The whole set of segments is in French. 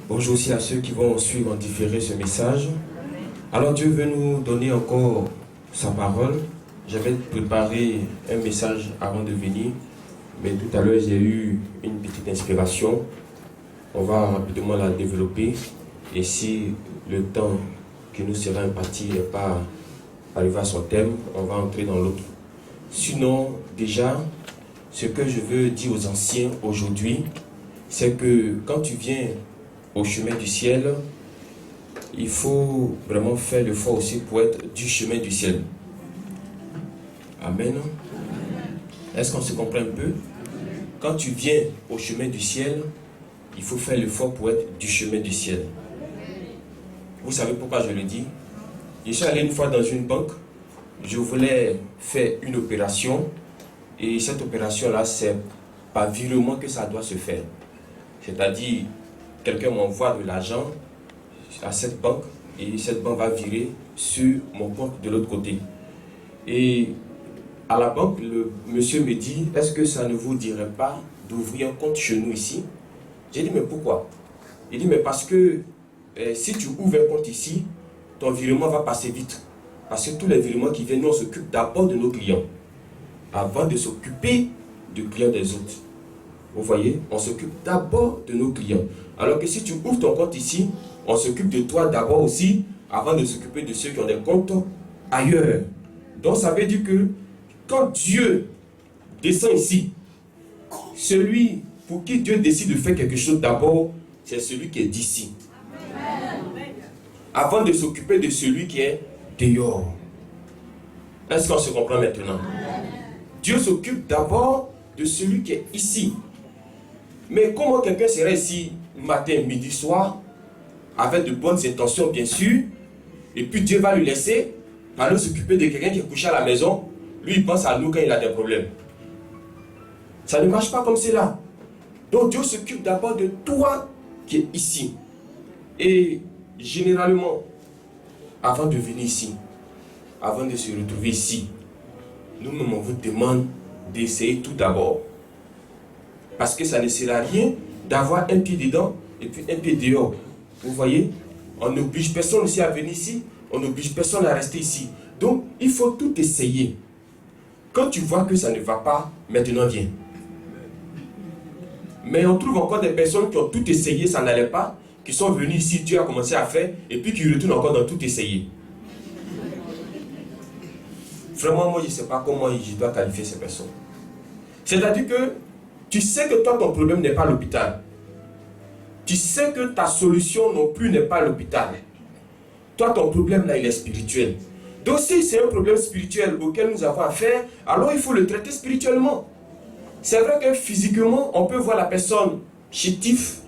Bonjour aussi à ceux qui vont suivre en différé ce message. Alors Dieu veut nous donner encore sa parole. J'avais préparé un message avant de venir, mais tout à l'heure j'ai eu une petite inspiration. On va rapidement la développer et si le temps qui nous sera imparti n'est pas arrivé à son terme, on va entrer dans l'autre. Sinon, déjà, ce que je veux dire aux anciens aujourd'hui, c'est que quand tu viens au chemin du ciel, il faut vraiment faire l'effort aussi pour être du chemin du ciel. Amen. Est-ce qu'on se comprend un peu? Quand tu viens au chemin du ciel, il faut faire l'effort pour être du chemin du ciel. Vous savez pourquoi je le dis? Je suis allé une fois dans une banque, je voulais faire une opération et cette opération-là, c'est par virement que ça doit se faire. C'est-à-dire, quelqu'un m'envoie de l'argent à cette banque et cette banque va virer sur mon compte de l'autre côté. Et à la banque, le monsieur me dit, est-ce que ça ne vous dirait pas d'ouvrir un compte chez nous ici? J'ai dit, mais pourquoi? Il dit, mais parce que si tu ouvres un compte ici, ton virement va passer vite. Parce que tous les virements qui viennent, nous on s'occupe d'abord de nos clients, avant de s'occuper du client des autres. Vous voyez, on s'occupe d'abord de nos clients. Alors que si tu ouvres ton compte ici, on s'occupe de toi d'abord aussi, avant de s'occuper de ceux qui ont des comptes ailleurs. Donc ça veut dire que quand Dieu descend ici, celui pour qui Dieu décide de faire quelque chose d'abord, c'est celui qui est d'ici. Avant de s'occuper de celui qui est dehors. Est-ce qu'on se comprend maintenant? Dieu s'occupe d'abord de celui qui est ici. Mais comment quelqu'un serait ici matin, midi, soir, avec de bonnes intentions bien sûr, et puis Dieu va lui laisser aller s'occuper de quelqu'un qui est couché à la maison, lui il pense à nous quand il a des problèmes. Ça ne marche pas comme cela. Donc Dieu s'occupe d'abord de toi qui es ici. Et généralement, avant de venir ici, avant de se retrouver ici, nous-mêmes on vous demande d'essayer tout d'abord. Parce que ça ne sert à rien d'avoir un pied dedans et puis un pied dehors. Vous voyez? On n'oblige personne aussi à venir ici, on n'oblige personne à rester ici. Donc, il faut tout essayer. Quand tu vois que ça ne va pas, maintenant viens. Mais on trouve encore des personnes qui ont tout essayé, ça n'allait pas, qui sont venues ici, Dieu a commencé à faire, et puis qui retournent encore dans tout essayer. Vraiment, moi, je ne sais pas comment je dois qualifier ces personnes. C'est-à-dire que tu sais que toi, ton problème n'est pas l'hôpital. Tu sais que ta solution non plus n'est pas l'hôpital. Toi, ton problème là, il est spirituel. Donc, si c'est un problème spirituel auquel nous avons affaire, alors il faut le traiter spirituellement. C'est vrai que physiquement, on peut voir la personne chétif,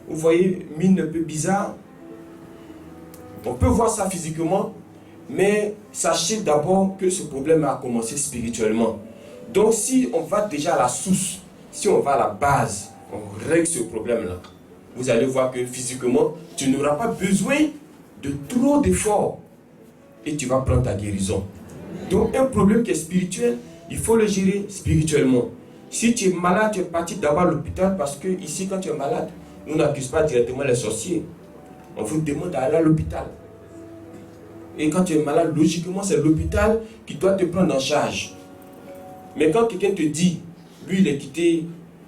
vous voyez, mine un peu bizarre. On peut voir ça physiquement, mais sachez d'abord que ce problème a commencé spirituellement. Donc, si on va déjà à la source, si on va à la base, on règle ce problème-là, vous allez voir que physiquement, tu n'auras pas besoin de trop d'efforts et tu vas prendre ta guérison. Donc, un problème qui est spirituel, il faut le gérer spirituellement. Si tu es malade, tu es parti d'abord à l'hôpital parce que ici, quand tu es malade, nous n'accusons pas directement les sorciers. On vous demande d'aller à l'hôpital. Et quand tu es malade, logiquement, c'est l'hôpital qui doit te prendre en charge. Mais quand quelqu'un te dit, lui, il est quitté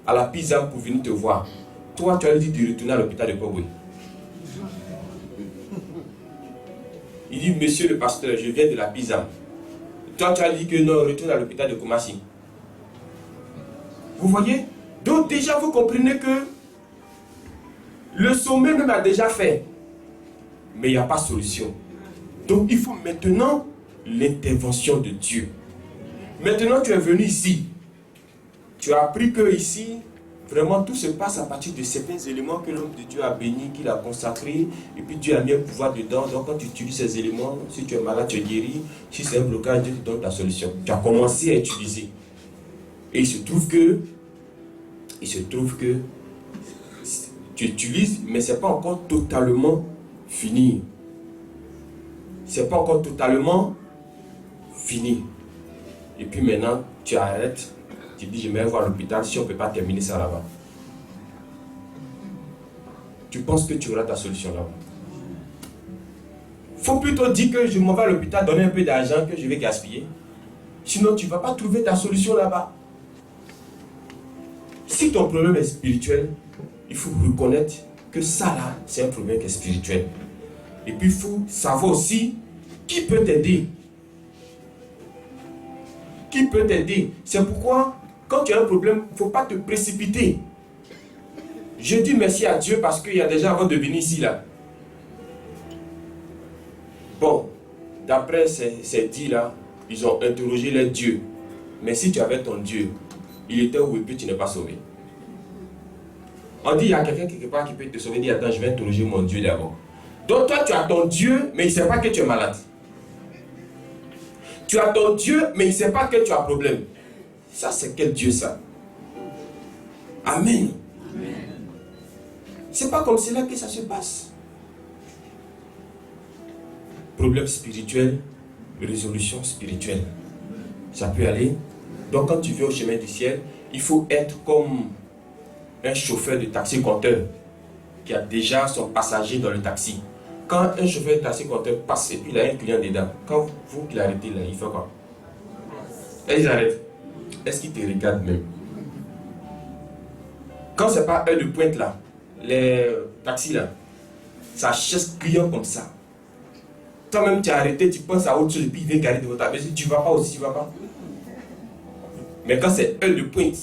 à la pizza pour venir te voir, toi, tu as dit de retourner à l'hôpital de Pogwe. Il dit, monsieur le pasteur, je viens de la pizza. Toi, tu as dit que non, retourne à l'hôpital de Koumassi. Vous voyez? Donc déjà, vous comprenez que le sommet même a déjà fait. Mais il n'y a pas de solution. Donc il faut maintenant l'intervention de Dieu. Maintenant, tu es venu ici. Tu as appris que ici, vraiment tout se passe à partir de certains éléments que l'homme de Dieu a béni, qu'il a consacré, et puis Dieu a mis un pouvoir dedans. Donc quand tu utilises ces éléments, si tu es malade, tu es guéri. Si c'est un blocage, Dieu te donne ta solution. Tu as commencé à utiliser. Et il se trouve que tu utilises, mais ce n'est pas encore totalement fini. Ce n'est pas encore totalement fini. Et puis maintenant, tu arrêtes. Tu dis, je vais voir l'hôpital si on ne peut pas terminer ça là-bas. tu penses que tu auras ta solution là-bas. Il faut plutôt dire que je m'en vais à l'hôpital donner un peu d'argent que je vais gaspiller. Sinon, tu ne vas pas trouver ta solution là-bas. Si ton problème est spirituel, il faut reconnaître que ça là, c'est un problème qui est spirituel. Et puis, il faut savoir aussi qui peut t'aider. Qui peut t'aider. C'est pourquoi, quand tu as un problème, il ne faut pas te précipiter. Je dis merci à Dieu parce qu'il y a déjà avant de venir ici là. Bon, d'après ces dits là, ils ont interrogé leur Dieu. Mais si tu avais ton Dieu, il était où et puis tu n'es pas sauvé. On dit il y a quelqu'un quelque part qui peut te sauver. Il dit attends, je vais interroger mon Dieu d'abord. Donc toi tu as ton Dieu, mais il ne sait pas que tu es malade. Tu as ton Dieu, mais il ne sait pas que tu as un problème. Ça c'est quel Dieu ça? Amen. C'est pas comme cela que ça se passe. Problème spirituel, résolution spirituelle. Ça peut aller. Donc quand tu viens au chemin du ciel, il faut être comme un chauffeur de taxi-compteur qui a déjà son passager dans le taxi. Quand un chauffeur de taxi-compteur passe et puis il a un client dedans, quand vous qui l'arrêtez là, il fait quoi? Et ils arrêtent. Est-ce qu'il te regarde même? Quand c'est pas heure de pointe là, les taxis là, ça cherche client comme ça. Toi-même tu es arrêté, tu penses à autre chose et puis il vient garer devant ta maison. Tu vas pas aussi, tu vas pas. Mais quand c'est heure de pointe,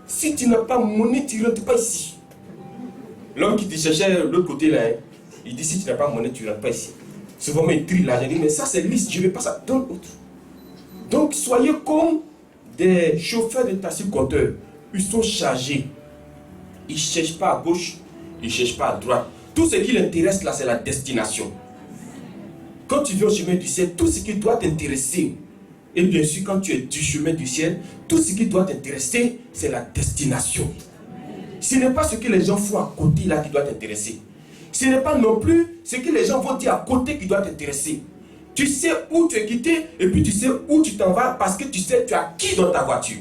si tu n'as pas monnaie, tu ne rentres pas ici. L'homme qui te cherchait de l'autre côté là, il dit si tu n'as pas monnaie, tu ne rentres pas ici. Souvent il trie l'argent, il dit mais ça c'est lisse, je ne vais pas ça. Donne autre. Donc soyez comme des chauffeurs de taxi-compteurs. Ils sont chargés. Ils ne cherchent pas à gauche, ils ne cherchent pas à droite. Tout ce qui l'intéresse là, c'est la destination. Quand tu viens au chemin du ciel, tout ce qui doit t'intéresser, et bien sûr quand tu es du chemin du ciel, tout ce qui doit t'intéresser, c'est la destination. Ce n'est pas ce que les gens font à côté là qui doit t'intéresser. Ce n'est pas non plus ce que les gens vont dire à côté qui doit t'intéresser. Tu sais où tu es quitté et puis tu sais où tu t'en vas parce que tu sais tu as qui dans ta voiture.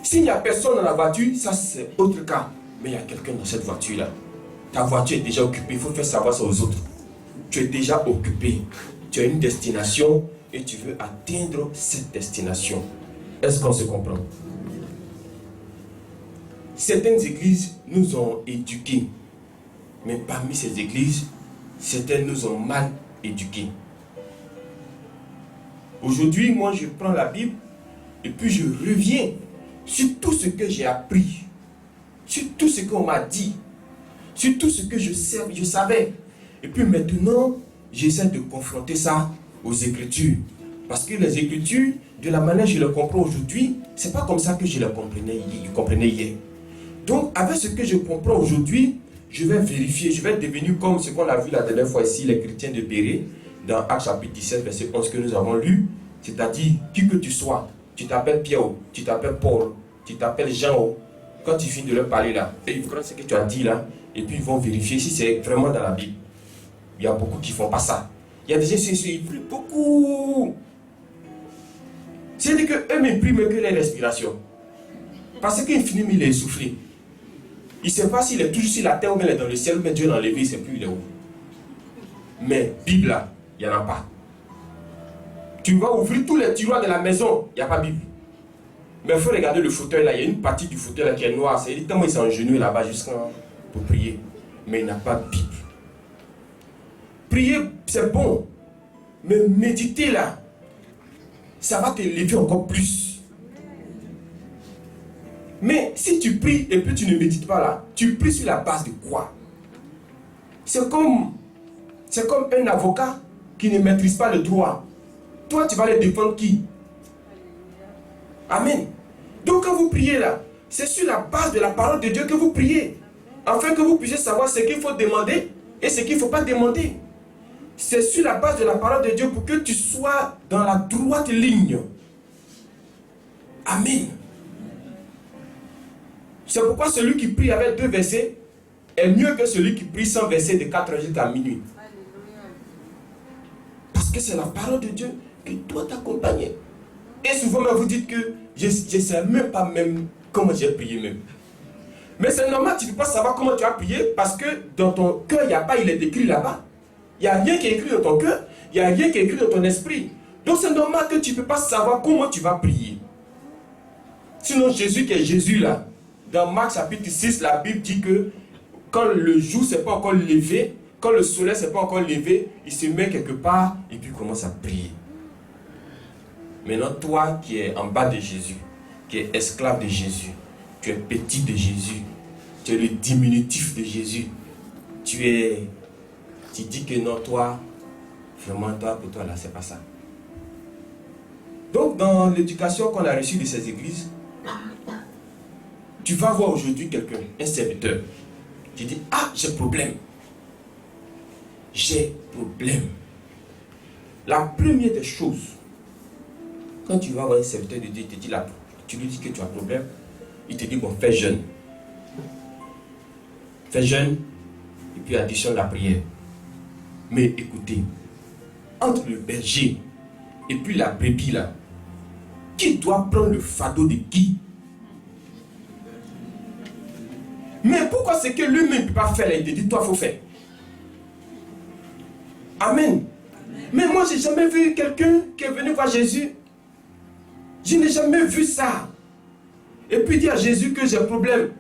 S'il n'y a personne dans la voiture, ça c'est autre cas. Mais il y a quelqu'un dans cette voiture-là. Ta voiture est déjà occupée, il faut faire savoir ça aux autres. Tu es déjà occupé. Tu as une destination et tu veux atteindre cette destination. Est-ce qu'on se comprend? Certaines églises nous ont éduqués. Mais parmi ces églises, certaines nous ont mal éduqués. Aujourd'hui, moi je prends la Bible et puis je reviens sur tout ce que j'ai appris, sur tout ce qu'on m'a dit, sur tout ce que je savais. Et puis maintenant, j'essaie de confronter ça aux Écritures. Parce que les Écritures, de la manière que je les comprends aujourd'hui, c'est pas comme ça que je les comprenais hier. Donc, avec ce que je comprends aujourd'hui, je vais vérifier, je vais devenir comme ce qu'on a vu la dernière fois ici, les chrétiens de Béret, dans Actes chapitre 17, verset 11 que nous avons lu, c'est-à-dire, qui que tu sois, tu t'appelles Pierre, tu t'appelles Paul, tu t'appelles Jean, quand tu finis de leur parler là, et ils vont ce que tu as dit là, et puis ils vont vérifier si c'est vraiment dans la Bible. Il y a beaucoup qui ne font pas ça. Il y a des gens qui prient beaucoup. C'est-à-dire qu'eux ne prient que les respirations. Parce qu'ils finissent de les souffler. Il ne sait pas s'il est toujours sur la terre ou bien il est dans le ciel, ou bien Dieu l'a enlevé, il ne sait plus il est où. Mais Bible là, il n'y en a pas. Tu vas ouvrir tous les tiroirs de la maison, il n'y a pas Bible. Mais il faut regarder le fauteuil là, il y a une partie du fauteuil là qui est noire. C'est tellement il s'est engenouillé là-bas jusqu'à pour prier. Mais il n'a pas Bible. Prier, c'est bon. Mais méditer là, ça va t'élever encore plus. Mais si tu pries et puis tu ne médites pas là, tu pries sur la base de quoi? C'est comme un avocat qui ne maîtrise pas le droit. Toi, tu vas aller défendre qui? Amen. Donc quand vous priez là, c'est sur la base de la parole de Dieu que vous priez. Afin que vous puissiez savoir ce qu'il faut demander et ce qu'il ne faut pas demander. C'est sur la base de la parole de Dieu pour que tu sois dans la droite ligne. Amen. C'est pourquoi celui qui prie avec 2 versets est mieux que celui qui prie sans verset de 4 jusqu'à minuit. Parce que c'est la parole de Dieu qui doit t'accompagner. Et souvent, vous dites que je ne sais même pas même comment j'ai prié même. Mais c'est normal, tu ne peux pas savoir comment tu as prié parce que dans ton cœur, il n'y a pas, il est écrit là-bas. Il n'y a rien qui est écrit dans ton cœur, il n'y a rien qui est écrit dans ton esprit. Donc c'est normal que tu ne peux pas savoir comment tu vas prier. Sinon Jésus qui est Jésus là, dans Marc chapitre 6, la Bible dit que quand le jour ne s'est pas encore levé, quand le soleil ne s'est pas encore levé, il se met quelque part et puis commence à prier. Maintenant, toi qui es en bas de Jésus, qui es esclave de Jésus, tu es petit de Jésus, tu es le diminutif de Jésus, tu dis que non, toi, vraiment, toi, pour toi, là, c'est pas ça. Donc, dans l'éducation qu'on a reçue de ces églises, tu vas voir aujourd'hui quelqu'un, un serviteur, tu dis, ah, j'ai problème. J'ai problème. La première des choses, quand tu vas voir un serviteur de Dieu, tu lui dis que tu as problème, il te dit, bon, fais jeûne. Fais jeûne, et puis additionne la prière. Mais écoutez, entre le berger et puis la brebis là, qui doit prendre le fardeau de qui? Mais pourquoi c'est que lui-même ne peut pas faire là? Il te dit, toi, il faut faire. Amen. Mais moi, je n'ai jamais vu quelqu'un qui est venu voir Jésus. Je n'ai jamais vu ça. Et puis dire à Jésus que j'ai un problème.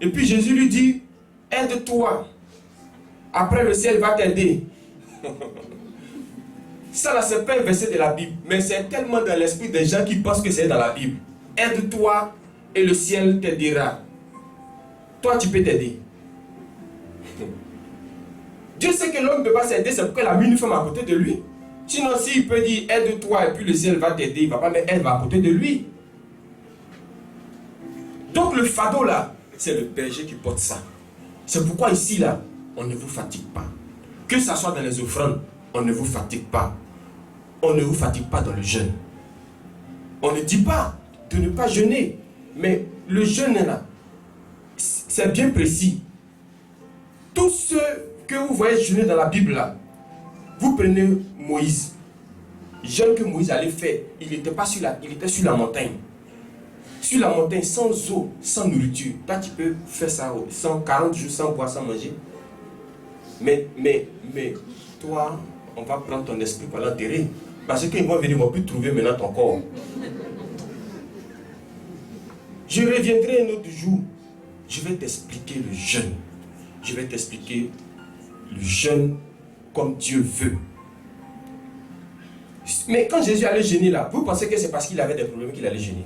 Et puis Jésus lui dit, aide-toi. Après le ciel va t'aider. Ça là, c'est pas un verset de la Bible. Mais c'est tellement dans l'esprit des gens qui pensent que c'est dans la Bible. Aide-toi et le ciel t'aidera. Toi, tu peux t'aider. Dieu sait que l'homme ne peut pas s'aider, c'est pourquoi il a mis une femme à côté de lui. Sinon, s'il peut dire aide-toi et puis le ciel va t'aider, il ne va pas mettre elle va à côté de lui. Donc le fardeau là, c'est le berger qui porte ça. C'est pourquoi ici là, on ne vous fatigue pas. Que ça soit dans les offrandes, on ne vous fatigue pas. On ne vous fatigue pas dans le jeûne. On ne dit pas de ne pas jeûner, mais le jeûne là, c'est bien précis. Tous ceux que vous voyez jeûner dans la Bible là, vous prenez Moïse. Le jeûne que Moïse allait faire, il n'était pas sur il était sur la montagne. Sur la montagne, sans eau, sans nourriture. Toi, tu peux faire ça 140 jours sans boire, sans manger. Mais toi, on va prendre ton esprit pour l'enterrer. Parce qu'ils vont venir, ils ne vont plus trouver maintenant ton corps. Je reviendrai un autre jour. Je vais t'expliquer le jeûne. Je vais t'expliquer le jeûne comme Dieu veut. Mais quand Jésus allait jeûner là, vous pensez que c'est parce qu'il avait des problèmes qu'il allait jeûner?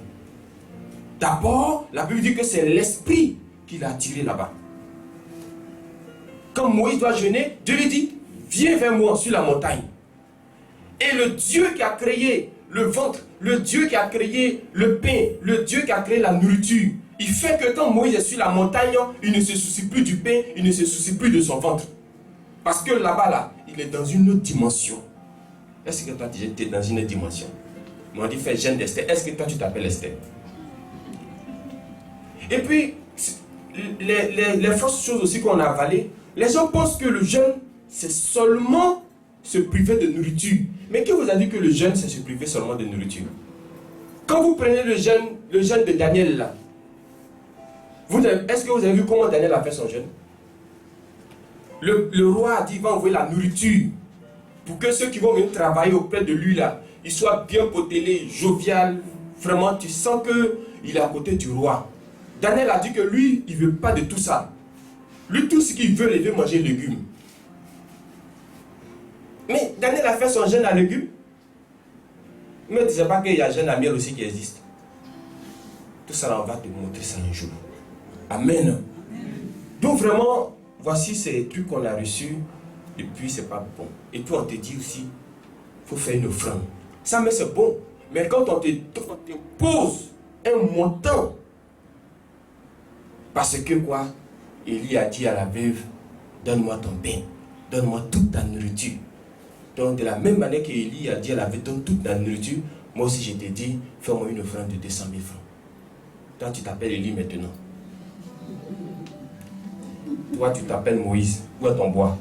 D'abord, la Bible dit que c'est l'esprit qui l'a attiré là-bas. Quand Moïse doit jeûner, Dieu lui dit, viens vers moi sur la montagne. Et le Dieu qui a créé le ventre, le Dieu qui a créé le pain, le Dieu qui a créé la nourriture, il fait que quand Moïse est sur la montagne, il ne se soucie plus du pain, il ne se soucie plus de son ventre. Parce que là-bas, là, il est dans une autre dimension. Est-ce que toi, tu es dans une autre dimension? On dit, fais jeûne d'Esther. Est-ce que toi, tu t'appelles Esther? Et puis, les fausses choses aussi qu'on a avalées, les gens pensent que le jeûne, c'est seulement se priver de nourriture. Mais qui vous a dit que le jeûne, c'est se priver seulement de nourriture? Quand vous prenez le jeûne de Daniel, là, est-ce que vous avez vu comment Daniel a fait son jeûne? Le roi a dit, il va envoyer la nourriture pour que ceux qui vont venir travailler auprès de lui, là, ils soient bien potelés, jovial. Vraiment, tu sens qu'il est à côté du roi. Daniel a dit que lui, il ne veut pas de tout ça. Lui, tout ce qu'il veut, il veut manger légumes. Mais Daniel a fait son jeûne à légumes. Mais ne disais pas qu'il y a un jeûne à miel aussi qui existe. Tout ça, là, on va te montrer ça un jour. Amen. Donc vraiment, voici ces trucs qu'on a reçus. Et puis, c'est pas bon. Et puis, on te dit aussi, il faut faire une offrande. Ça, mais c'est bon. Mais quand on te pose un montant, parce que quoi? Élie a dit à la veuve, donne-moi ton pain, donne-moi toute ta nourriture. Donc de la même manière qu'Élie a dit à la veuve, donne toute ta nourriture, moi aussi je t'ai dit, fais-moi une offrande de 200 000 francs. Toi tu t'appelles Élie maintenant. Toi tu t'appelles Moïse. Où est ton bois?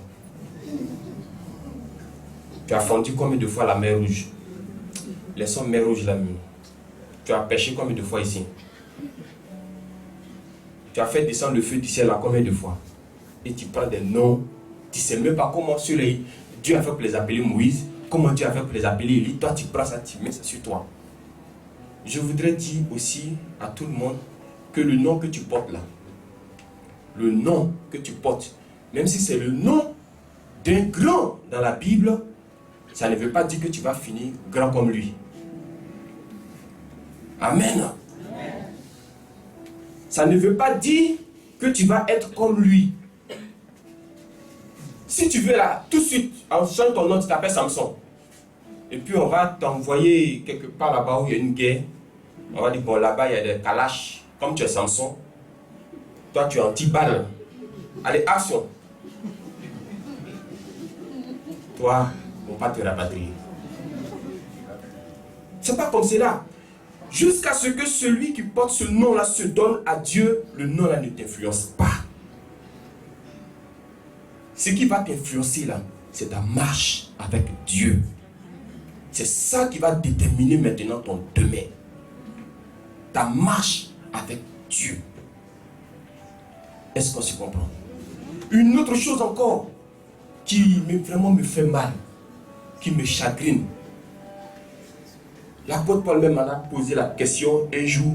Tu as fondu combien de fois la mer Rouge? Laissons mer Rouge là même. Tu as pêché combien de fois ici? Tu as fait descendre le feu du ciel à combien de fois? Et tu prends des noms. Tu ne sais même pas comment Dieu a fait pour les appeler Moïse. Comment Dieu a fait pour les appeler Élie. Toi, tu prends ça, tu mets ça sur toi. Je voudrais dire aussi à tout le monde que le nom que tu portes là, le nom que tu portes, même si c'est le nom d'un grand dans la Bible, ça ne veut pas dire que tu vas finir grand comme lui. Amen. Ça ne veut pas dire que tu vas être comme lui. Si tu veux là, tout de suite, en changeant ton nom, tu t'appelles Samson. Et puis on va t'envoyer quelque part là-bas où il y a une guerre. On va dire, bon, là-bas, il y a des kalash. Comme tu es Samson, toi, tu es anti-balle. Allez, action. Toi, on ne va pas te rapatrier. C'est pas comme cela. Jusqu'à ce que celui qui porte ce nom-là se donne à Dieu, le nom-là ne t'influence pas. Ce qui va t'influencer là, c'est ta marche avec Dieu. C'est ça qui va déterminer maintenant ton demain. Ta marche avec Dieu. Est-ce qu'on se comprend? Une autre chose encore qui vraiment me fait mal, qui me chagrine. L'apôtre Paul même a posé la question un jour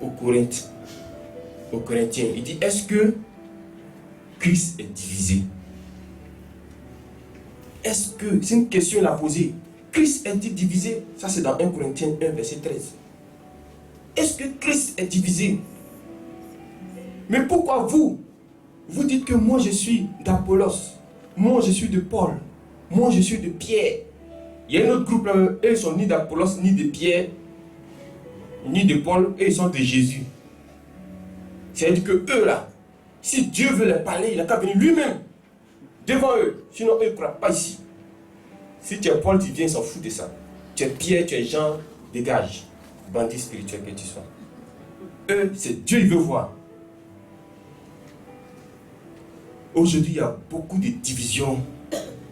aux Corinthiens. Il dit, est-ce que Christ est divisé? Est-ce que, c'est une question qu'il a posée. Christ est-il divisé? Ça c'est dans 1 Corinthiens 1 verset 13. Est-ce que Christ est divisé? Mais pourquoi vous dites que moi je suis d'Apollos, moi je suis de Paul, moi je suis de Pierre. Il y a un autre groupe là, eux ils sont ni d'Apollos, ni de Pierre, ni de Paul, eux ils sont de Jésus. C'est-à-dire que eux là, si Dieu veut les parler, il n'a qu'à venir lui-même devant eux. Sinon eux ne croient pas ici. Si tu es Paul, tu viens, ils s'en foutent de ça. Tu es Pierre, tu es Jean, dégage. Bandit spirituel que tu sois. Eux, c'est Dieu, il veut voir. Aujourd'hui, il y a beaucoup de divisions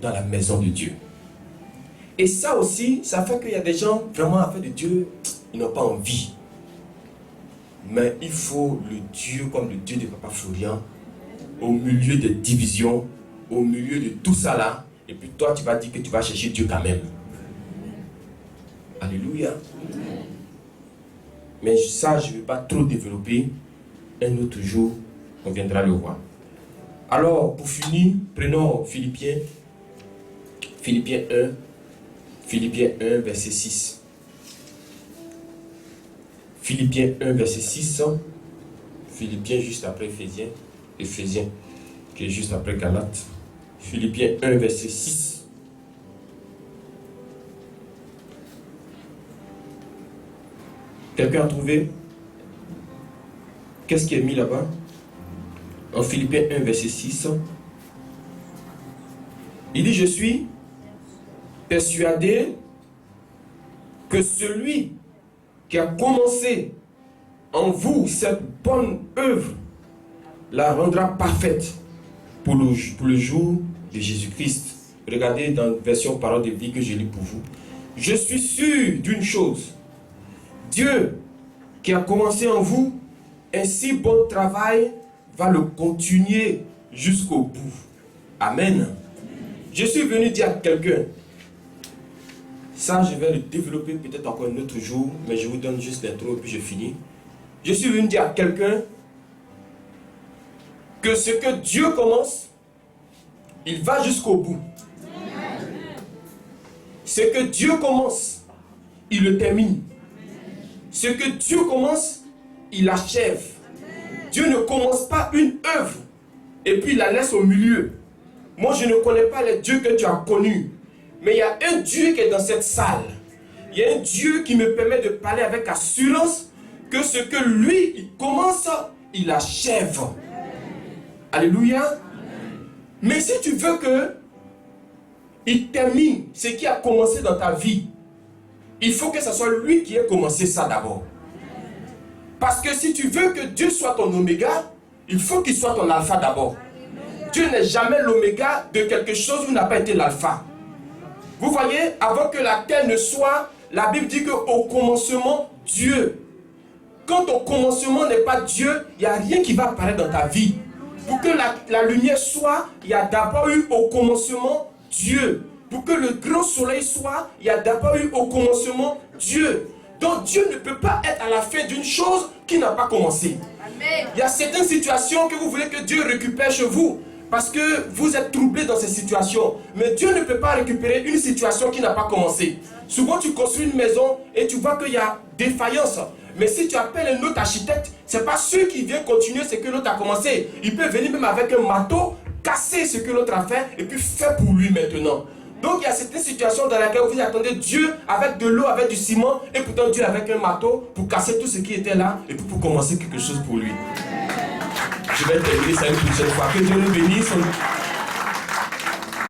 dans la maison de Dieu. Et ça aussi, ça fait qu'il y a des gens vraiment à faire de Dieu, ils n'ont pas envie. Mais il faut le Dieu comme le Dieu de Papa Florian, au milieu des divisions, au milieu de tout ça là, et puis toi tu vas dire que tu vas chercher Dieu quand même. Alléluia. Mais ça, je ne vais pas trop développer. Un autre jour, on viendra le voir. Alors, pour finir, prenons Philippiens 1, verset 6. Philippiens 1, verset 6. Philippiens juste après Éphésiens, qui est juste après Galates. Philippiens 1, verset 6. Quelqu'un a trouvé? Qu'est-ce qui est mis là-bas? En Philippiens 1, verset 6. Il dit, je suis persuadé que celui qui a commencé en vous cette bonne œuvre la rendra parfaite pour le jour de Jésus-Christ. Regardez dans la version parole de vie que je lis pour vous. Je suis sûr d'une chose. Dieu qui a commencé en vous un si bon travail va le continuer jusqu'au bout. Amen. Je suis venu dire à quelqu'un, ça je vais le développer peut-être encore un autre jour, mais je vous donne juste l'intro et puis je finis. Je suis venu dire à quelqu'un que ce que Dieu commence, il va jusqu'au bout. Ce que Dieu commence, il le termine. Ce que Dieu commence, il achève. Dieu ne commence pas une œuvre et puis il la laisse au milieu. Moi, je ne connais pas les dieux que tu as connus. Mais il y a un Dieu qui est dans cette salle. Il y a un Dieu qui me permet de parler avec assurance que ce que lui, il commence, il achève. Alléluia. Mais si tu veux que il termine ce qui a commencé dans ta vie, il faut que ce soit lui qui ait commencé ça d'abord. Parce que si tu veux que Dieu soit ton oméga, il faut qu'il soit ton alpha d'abord. Dieu n'est jamais l'oméga de quelque chose où n'a pas été l'alpha. Vous voyez, avant que la terre ne soit, la Bible dit qu'au commencement, Dieu. quand ton commencement n'est pas Dieu, il n'y a rien qui va apparaître dans ta vie. Pour que la lumière soit, il y a d'abord eu au commencement Dieu. Pour que le grand soleil soit, il y a d'abord eu au commencement Dieu. Donc Dieu ne peut pas être à la fin d'une chose qui n'a pas commencé. Amen. Il y a certaines situations que vous voulez que Dieu récupère chez vous. Parce que vous êtes troublé dans ces situations. Mais Dieu ne peut pas récupérer une situation qui n'a pas commencé. Souvent tu construis une maison et tu vois qu'il y a défaillance. Mais si tu appelles un autre architecte, ce n'est pas celui qui vient continuer ce que l'autre a commencé. Il peut venir même avec un marteau, casser ce que l'autre a fait et puis faire pour lui maintenant. Donc il y a certaines situations dans lesquelles vous attendez Dieu avec de l'eau, avec du ciment, et pourtant Dieu avec un marteau pour casser tout ce qui était là et puis pour commencer quelque chose pour lui. Je vais terminer ça une prochaine fois. Que Dieu nous bénisse.